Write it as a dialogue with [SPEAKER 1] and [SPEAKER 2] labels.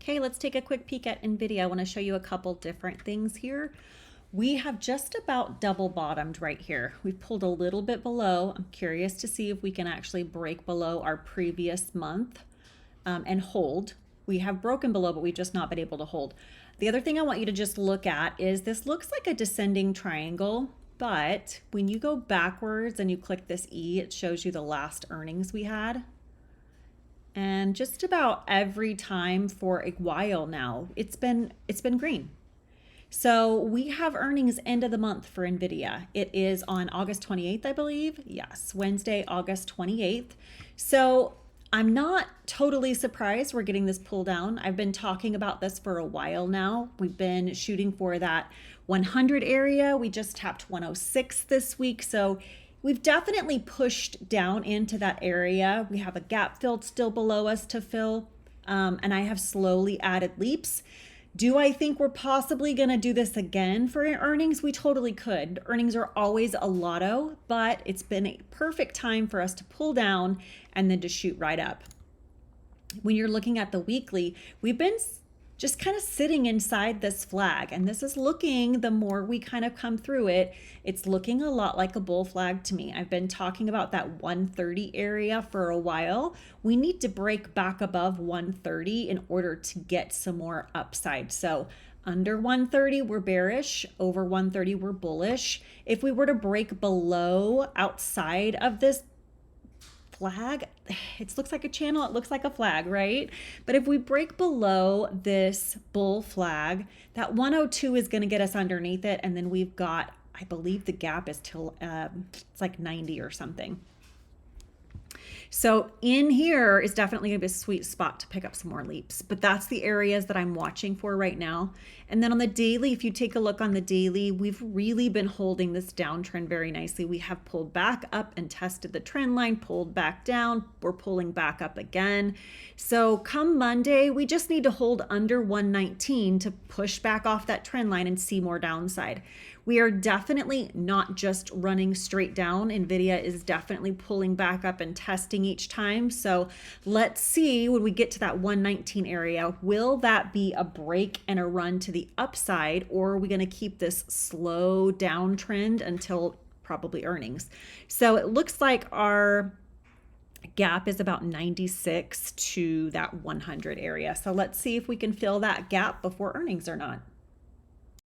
[SPEAKER 1] Okay, let's take a quick peek at NVIDIA. I want to show you a couple different things here. We have just about double bottomed right here. We've pulled a little bit below. I'm curious to see if we can actually break below our previous month and hold. We have broken below, but we've just not been able to hold. The other thing I want you to just look at is this looks like a descending triangle, but when you go backwards and you click this E, it shows you the last earnings we had. And just about every time for a while now, it's been green. So we have earnings end of the month for NVIDIA. It is on August 28th, I believe. Yes, Wednesday, August 28th. So I'm not totally surprised we're getting this pull down. I've been talking about this for a while now. We've been shooting for that 100 area. We just tapped 106 this week. So we've definitely pushed down into that area. We have a gap filled still below us to fill, and I have slowly added leaps. Do I think we're possibly going to do this again for earnings? We totally could. Earnings are always a lotto, but it's been a perfect time for us to pull down and then to shoot right up. When you're looking at the weekly, we've been just kind of sitting inside this flag, and this is looking, the more we kind of come through it, it's looking a lot like a bull flag to me. I've been talking about that 130 area for a while. We need to break back above 130 in order to get some more upside. So under 130, we're bearish. Over 130, we're bullish. If we were to break below outside of this flag, it looks like a channel, it looks like a flag, right? But if we break below this bull flag, that 102 is going to get us underneath it, and then we've got, I believe the gap is till it's like 90 or something. So in here is definitely gonna be a sweet spot to pick up some more leaps, but that's the areas that I'm watching for right now. And then on the daily, if you take a look on the daily, we've really been holding this downtrend very nicely. We have pulled back up and tested the trend line, pulled back down, we're pulling back up again. So come Monday, we just need to hold under 119 to push back off that trend line and see more downside. We are definitely not just running straight down. NVIDIA is definitely pulling back up and testing each time. So let's see when we get to that 119 area, will that be a break and a run to the upside, or are we going to keep this slow downtrend until probably earnings? So it looks like our gap is about 96 to that 100 area. So let's see if we can fill that gap before earnings or not.